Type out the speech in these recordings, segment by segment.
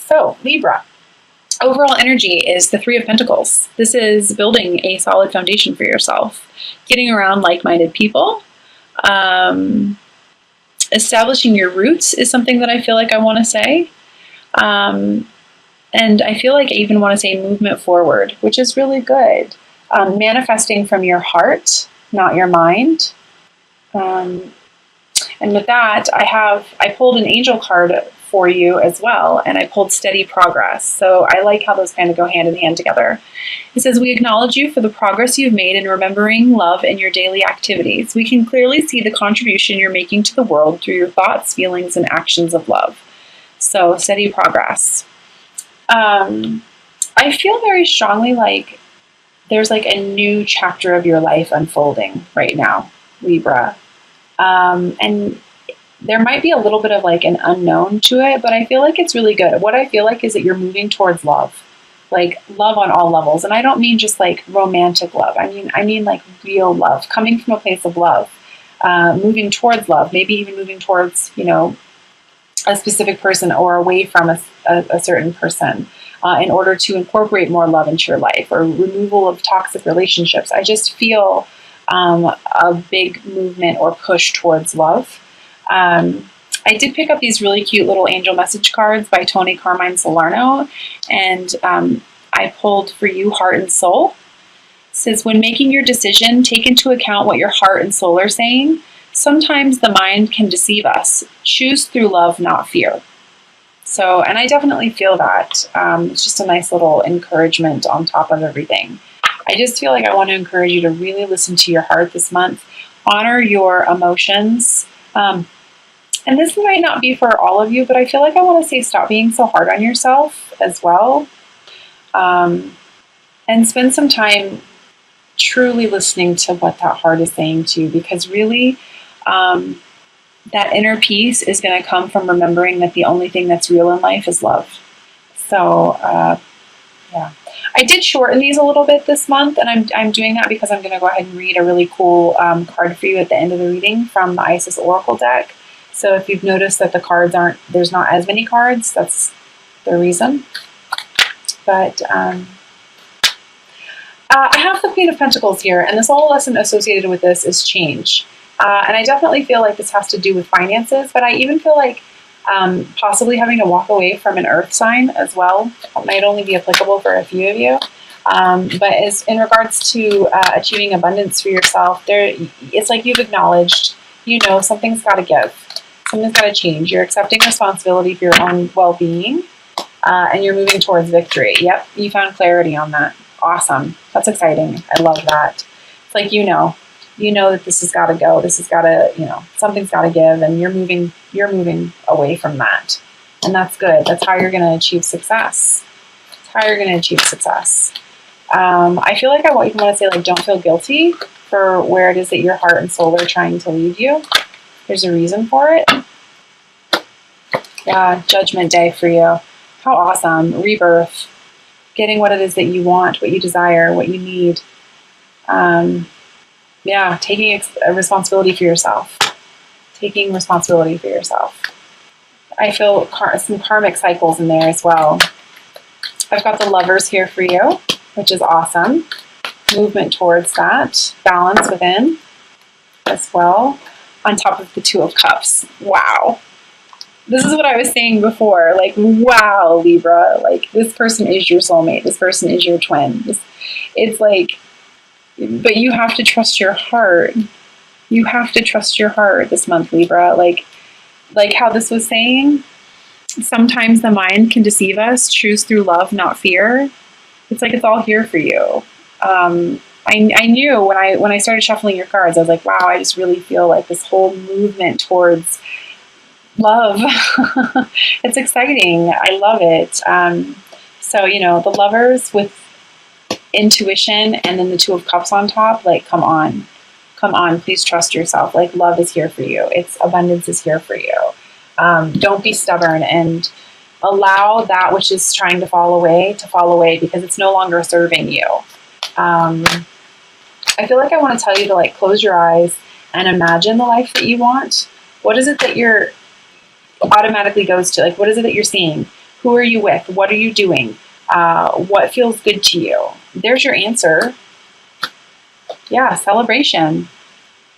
So Libra, overall energy is the Three of Pentacles. This is building a solid foundation for yourself, getting around like-minded people. Establishing your roots is something that I feel like I want to say. And I feel like I even want to say movement forward, which is really good. Manifesting from your heart, not your mind. And with that, I pulled an angel card for you as well, and I pulled steady progress. So I like how those kind of go hand in hand together. It says, we acknowledge you for the progress you've made in remembering love in your daily activities. We can clearly see the contribution you're making to the world through your thoughts, feelings, and actions of love. So steady progress. I feel very strongly like there's like a new chapter of your life unfolding right now, Libra. And there might be a little bit of like an unknown to it, but I feel like it's really good. What I feel like is that you're moving towards love, like love on all levels. And I don't mean just like romantic love. I mean like real love, coming from a place of love, moving towards love, maybe even moving towards, a specific person or away from a certain person in order to incorporate more love into your life, or removal of toxic relationships. I just feel a big movement or push towards love. I did pick up these really cute little angel message cards by Tony Carmine Salerno, and I pulled for you heart and soul. It says, when making your decision, take into account what your heart and soul are saying. Sometimes the mind can deceive us. Choose through love, not fear. So, and I definitely feel that. It's just a nice little encouragement on top of everything. I just feel like I want to encourage you to really listen to your heart this month. Honor your emotions. And this might not be for all of you, but I feel like I want to say stop being so hard on yourself as well. And spend some time truly listening to what that heart is saying to you, because really that inner peace is going to come from remembering that the only thing that's real in life is love. So, yeah. I did shorten these a little bit this month, and I'm doing that because I'm going to go ahead and read a really cool card for you at the end of the reading from the Isis Oracle deck. So if you've noticed that the cards there's not as many cards, that's the reason. But I have the Queen of Pentacles here, and the soul lesson associated with this is change. And I definitely feel like this has to do with finances, but I even feel like possibly having to walk away from an earth sign as well. It might only be applicable for a few of you. But as in regards to achieving abundance for yourself, it's like you've acknowledged, something's got to give. Something's got to change. You're accepting responsibility for your own well-being, and you're moving towards victory. Yep, you found clarity on that. Awesome. That's exciting. I love that. It's like that this has got to go. This has got to, something's got to give, and you're moving away from that. And that's good. That's how you're going to achieve success. That's how you're going to achieve success. I feel like I want to say, like, don't feel guilty for where it is that your heart and soul are trying to lead you. There's a reason for it. Yeah, Judgment Day for you. How awesome. Rebirth. Getting what it is that you want, what you desire, what you need. Yeah, taking responsibility for yourself. Taking responsibility for yourself. I feel some karmic cycles in there as well. I've got the Lovers here for you, which is awesome. Movement towards that. Balance within as well. On top of the Two of Cups. Wow. This is what I was saying before. Like, wow, Libra. Like, this person is your soulmate. This person is your twin. It's like, but you have to trust your heart. You have to trust your heart this month, Libra. Like how this was saying, sometimes the mind can deceive us. Choose through love, not fear. It's like it's all here for you. I knew when I started shuffling your cards, I was like, wow, I just really feel like this whole movement towards love. It's exciting. I love it. So, the Lovers with intuition and then the Two of Cups on top, like, come on, please trust yourself. Like, love is here for you. Abundance is here for you. Don't be stubborn and allow that which is trying to fall away because it's no longer serving you. I feel like I want to tell you to, like, close your eyes and imagine the life that you want. What is it that you're automatically goes to? Like, what is it that you're seeing? Who are you with? What are you doing? What feels good to you? There's your answer. Yeah, celebration.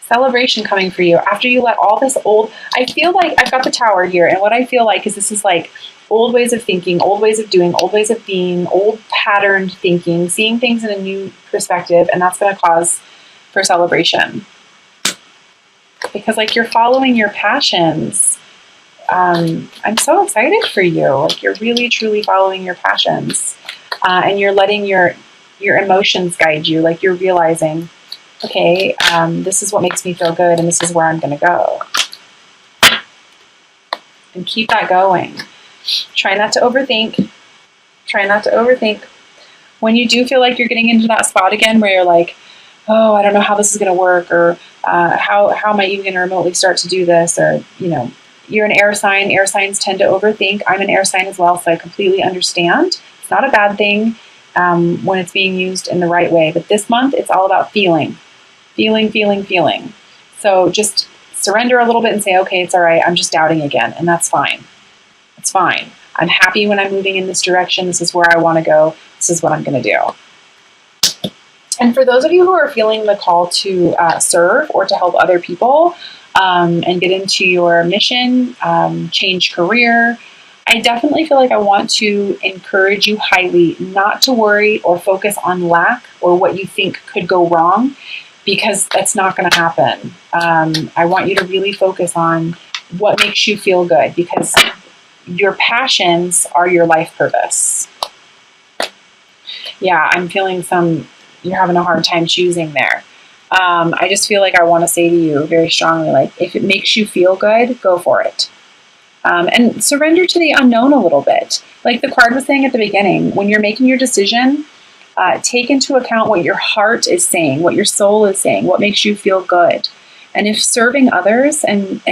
Celebration coming for you after you let all this old, I feel like I've got the Tower here, and what I feel like is this is like old ways of thinking, old ways of doing, old ways of being, old patterned thinking, seeing things in a new perspective, and that's going to cause for celebration. Because like you're following your passions. I'm so excited for you. Like you're really truly following your passions, and you're letting your emotions guide you. Like you're realizing, okay, this is what makes me feel good, and this is where I'm going to go. And keep that going. Try not to overthink. Try not to overthink. When you do feel like you're getting into that spot again where you're like, oh, I don't know how this is going to work, or how am I even going to remotely start to do this, or, you know, you're an air sign. Air signs tend to overthink. I'm an air sign as well, so I completely understand. It's not a bad thing when it's being used in the right way. But this month, it's all about feeling. Feeling, feeling, feeling. So just surrender a little bit and say, okay, it's all right. I'm just doubting again, and that's fine. It's fine. I'm happy when I'm moving in this direction. This is where I want to go. This is what I'm going to do. And for those of you who are feeling the call to serve or to help other people and get into your mission, change career, I definitely feel like I want to encourage you highly not to worry or focus on lack or what you think could go wrong, because that's not going to happen. I want you to really focus on what makes you feel good, because your passions are your life purpose. Yeah, I'm feeling you're having a hard time choosing there. I just feel like I want to say to you very strongly, like, if it makes you feel good, go for it. And surrender to the unknown a little bit. Like the card was saying at the beginning, when you're making your decision, take into account what your heart is saying, what your soul is saying, what makes you feel good. And if serving others and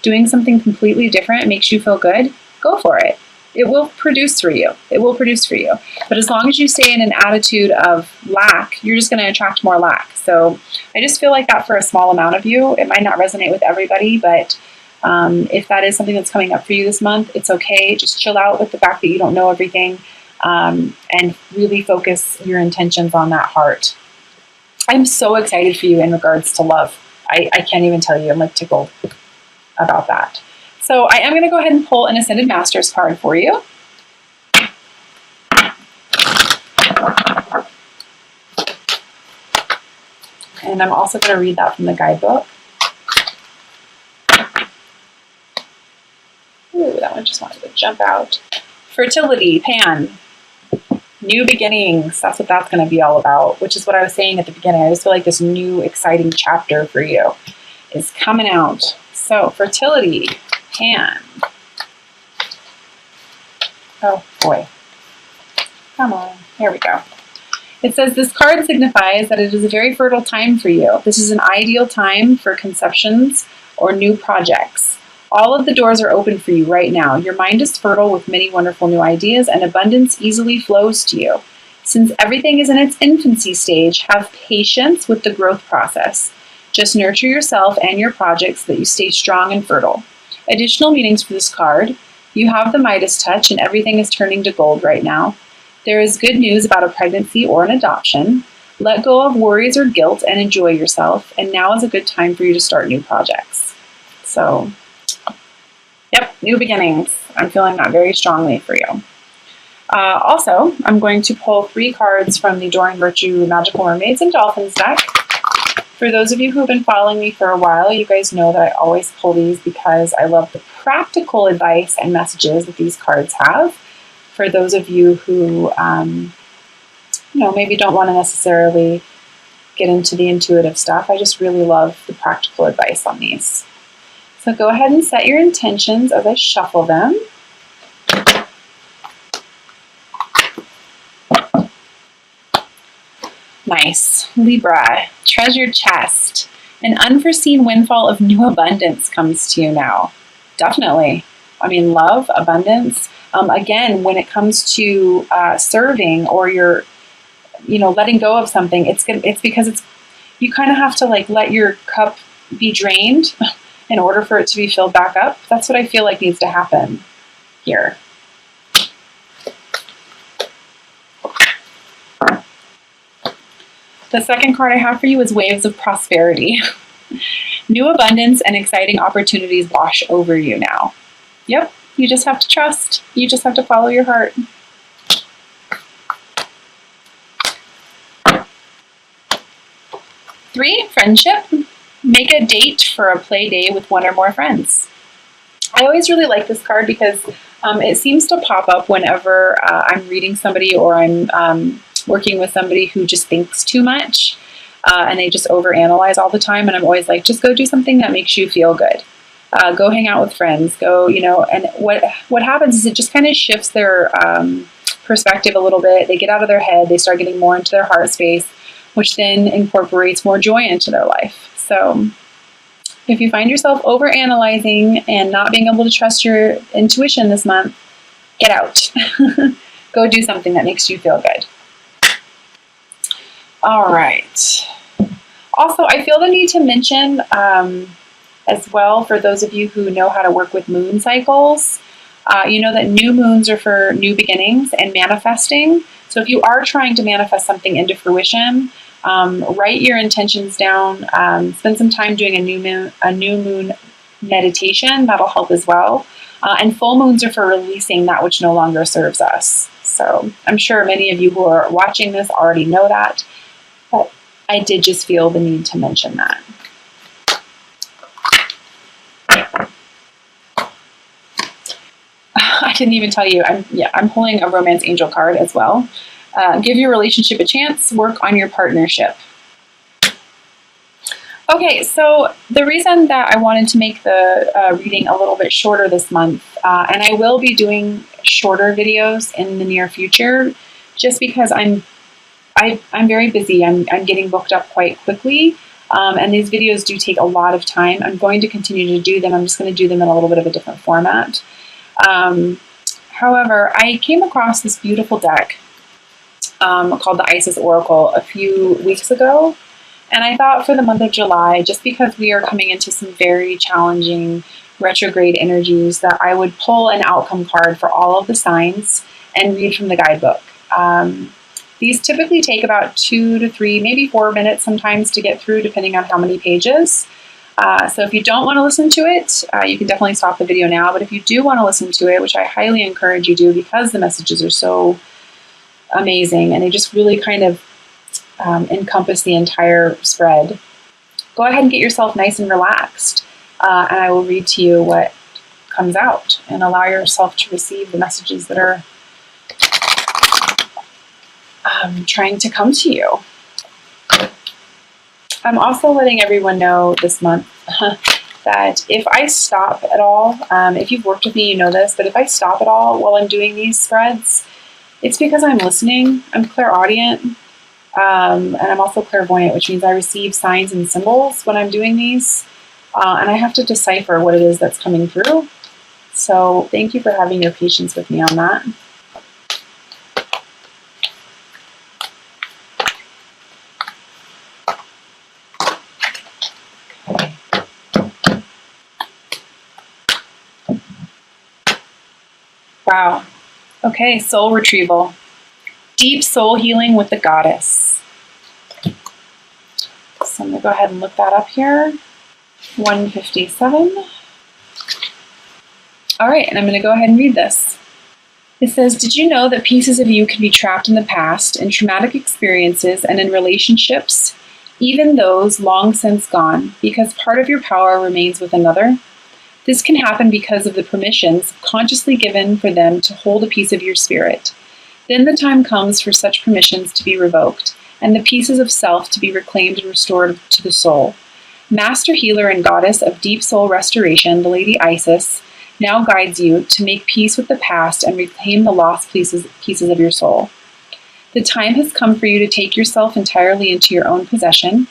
doing something completely different makes you feel good, go for it. It will produce for you. It will produce for you. But as long as you stay in an attitude of lack, you're just going to attract more lack. So I just feel like that for a small amount of you. It might not resonate with everybody, but if that is something that's coming up for you this month, it's okay. Just chill out with the fact that you don't know everything, and really focus your intentions on that heart. I'm so excited for you in regards to love. I can't even tell you. I'm like tickled about that. So I am going to go ahead and pull an Ascended Masters card for you. And I'm also going to read that from the guidebook. Ooh, that one just wanted to jump out. Fertility, Pan. New beginnings. That's what that's going to be all about, which is what I was saying at the beginning. I just feel like this new exciting chapter for you is coming out. So fertility, Pan. Oh boy. Come on. Here we go. It says this card signifies that it is a very fertile time for you. This is an ideal time for conceptions or new projects. All of the doors are open for you right now. Your mind is fertile with many wonderful new ideas, and abundance easily flows to you. Since everything is in its infancy stage, have patience with the growth process. Just nurture yourself and your projects so that you stay strong and fertile. Additional meanings for this card: you have the Midas touch, and everything is turning to gold right now. There is good news about a pregnancy or an adoption. Let go of worries or guilt and enjoy yourself. And now is a good time for you to start new projects. So, yep, new beginnings. I'm feeling that very strongly for you. Also, I'm going to pull 3 cards from the Adoring Virtue Magical Mermaids and Dolphins deck. For those of you who have been following me for a while, you guys know that I always pull these because I love the practical advice and messages that these cards have. For those of you who, maybe don't want to necessarily get into the intuitive stuff, I just really love the practical advice on these. So go ahead and set your intentions as I shuffle them. Nice. Libra, treasure chest. An unforeseen windfall of new abundance comes to you now. Definitely. I mean, love, abundance. Again, when it comes to serving or you're, letting go of something, it's because you kind of have to let your cup be drained in order for it to be filled back up. That's what I feel like needs to happen here. The second card I have for you is Waves of Prosperity. New abundance and exciting opportunities wash over you now. Yep, you just have to trust. You just have to follow your heart. Three, friendship. Make a date for a play day with one or more friends. I always really like this card because it seems to pop up whenever I'm reading somebody or I'm working with somebody who just thinks too much and they just overanalyze all the time. And I'm always like, just go do something that makes you feel good. Go hang out with friends. Go, and what happens is it just kind of shifts their perspective a little bit. They get out of their head. They start getting more into their heart space, which then incorporates more joy into their life. So if you find yourself overanalyzing and not being able to trust your intuition this month, get out. Go do something that makes you feel good. All right. Also, I feel the need to mention as well, for those of you who know how to work with moon cycles, you know that new moons are for new beginnings and manifesting. So if you are trying to manifest something into fruition, write your intentions down, spend some time doing a new moon meditation. That'll help as well. And full moons are for releasing that which no longer serves us. So I'm sure many of you who are watching this already know that, but I did just feel the need to mention that. I didn't even tell you, I'm pulling a romance angel card as well. Give your relationship a chance, work on your partnership. Okay, so the reason that I wanted to make the reading a little bit shorter this month, and I will be doing shorter videos in the near future, just because I'm very busy. I'm getting booked up quite quickly, and these videos do take a lot of time. I'm going to continue to do them. I'm just going to do them in a little bit of a different format. However, I came across this beautiful deck called the Isis Oracle a few weeks ago. And I thought for the month of July, just because we are coming into some very challenging retrograde energies, that I would pull an outcome card for all of the signs and read from the guidebook. These typically take about 2 to 3, maybe 4 minutes sometimes to get through, depending on how many pages. So if you don't want to listen to it, you can definitely stop the video now. But if you do want to listen to it, which I highly encourage you to, because the messages are so amazing and they just really kind of encompass the entire spread, go ahead and get yourself nice and relaxed, and I will read to you what comes out, and allow yourself to receive the messages that are trying to come to you. I'm also letting everyone know this month that if I stop at all, if you've worked with me, you know this, but if I stop at all while I'm doing these spreads, it's because I'm listening. I'm clairaudient. And I'm also clairvoyant, which means I receive signs and symbols when I'm doing these, and I have to decipher what it is that's coming through. So thank you for having your patience with me on that. Wow. Okay, soul retrieval. Deep soul healing with the goddess. So I'm going to go ahead and look that up here. 157. All right, and I'm going to go ahead and read this. It says, did you know that pieces of you can be trapped in the past, in traumatic experiences, and in relationships, even those long since gone, because part of your power remains with another? This can happen because of the permissions consciously given for them to hold a piece of your spirit. Then the time comes for such permissions to be revoked, and the pieces of self to be reclaimed and restored to the soul. Master healer and goddess of deep soul restoration, the Lady Isis, now guides you to make peace with the past and reclaim the lost pieces of your soul. The time has come for you to take yourself entirely into your own possession,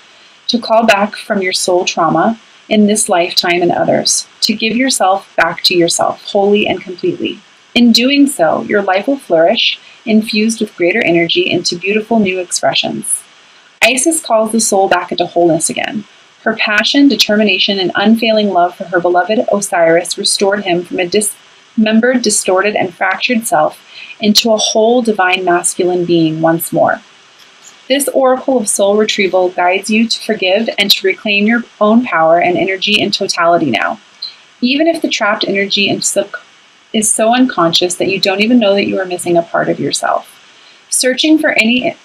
to call back from your soul trauma in this lifetime and others, to give yourself back to yourself wholly and completely. In doing so, your life will flourish, infused with greater energy into beautiful new expressions. Isis calls the soul back into wholeness again. Her passion, determination, and unfailing love for her beloved Osiris restored him from a dismembered, distorted, and fractured self into a whole divine masculine being once more. This oracle of soul retrieval guides you to forgive and to reclaim your own power and energy in totality now. Even if the trapped energy is so unconscious that you don't even know that you are missing a part of yourself. Searching for any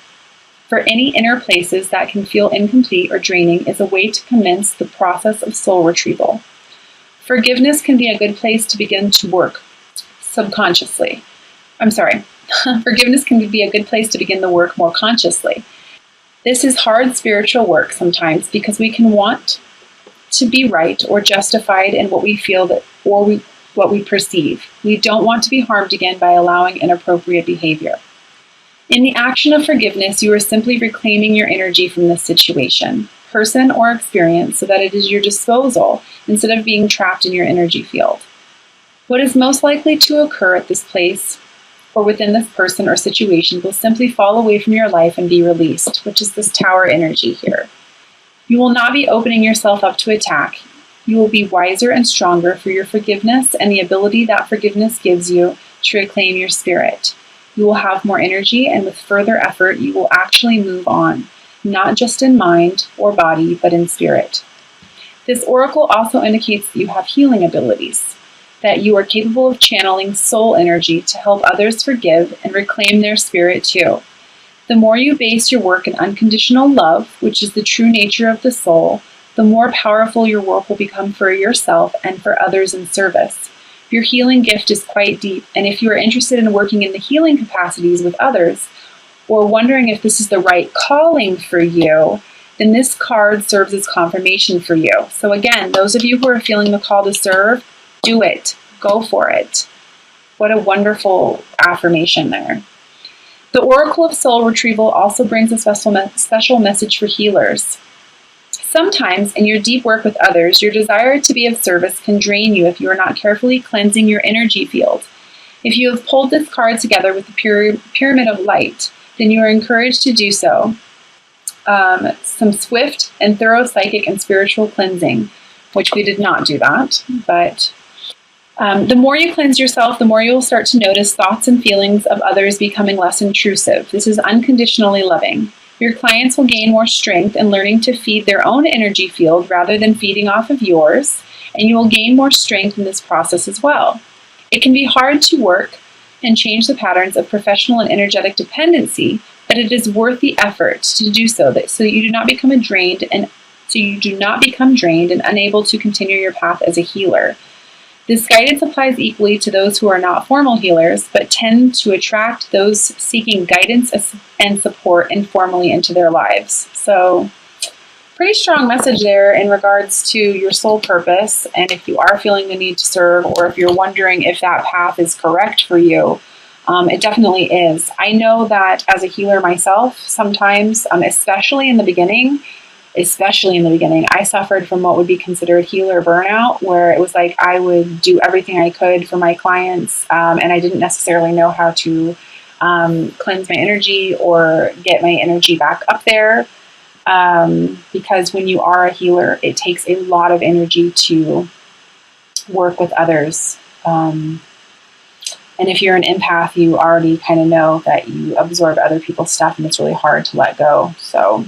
inner places that can feel incomplete or draining is a way to commence the process of soul retrieval. Forgiveness can be a good place to begin to work subconsciously. Forgiveness can be a good place to begin the work more consciously. This is hard spiritual work sometimes because we can want to be right or justified in what we feel what we perceive. We don't want to be harmed again by allowing inappropriate behavior. In the action of forgiveness, you are simply reclaiming your energy from this situation, person, or experience so that it is your disposal instead of being trapped in your energy field. What is most likely to occur at this place or within this person or situation will simply fall away from your life and be released, which is this Tower energy here. You will not be opening yourself up to attack. You will be wiser and stronger for your forgiveness and the ability that forgiveness gives you to reclaim your spirit. You will have more energy, and with further effort, you will actually move on, not just in mind or body, but in spirit. This oracle also indicates that you have healing abilities, that you are capable of channeling soul energy to help others forgive and reclaim their spirit too. The more you base your work in unconditional love, which is the true nature of the soul, the more powerful your work will become for yourself and for others in service. Your healing gift is quite deep, and if you are interested in working in the healing capacities with others, or wondering if this is the right calling for you, then this card serves as confirmation for you. So again, those of you who are feeling the call to serve, do it. Go for it. What a wonderful affirmation there. The Oracle of Soul Retrieval also brings a special message for healers. Sometimes, in your deep work with others, your desire to be of service can drain you if you are not carefully cleansing your energy field. If you have pulled this card together with the Pyramid of Light, then you are encouraged to do so. Some swift and thorough psychic and spiritual cleansing, which we did not do that, but the more you cleanse yourself, the more you will start to notice thoughts and feelings of others becoming less intrusive. This is unconditionally loving. Your clients will gain more strength in learning to feed their own energy field rather than feeding off of yours, and you will gain more strength in this process as well. It can be hard to work and change the patterns of professional and energetic dependency, but it is worth the effort to do so that you do not become drained and unable to continue your path as a healer. This guidance applies equally to those who are not formal healers, but tend to attract those seeking guidance and support informally into their lives. So, pretty strong message there in regards to your soul purpose, and if you are feeling the need to serve, or if you're wondering if that path is correct for you, it definitely is. I know that as a healer myself, sometimes, especially in the beginning, I suffered from what would be considered healer burnout, where it was like I would do everything I could for my clients, and I didn't necessarily know how to cleanse my energy or get my energy back up there, because when you are a healer, it takes a lot of energy to work with others. And if you're an empath, you already kind of know that you absorb other people's stuff, and it's really hard to let go. So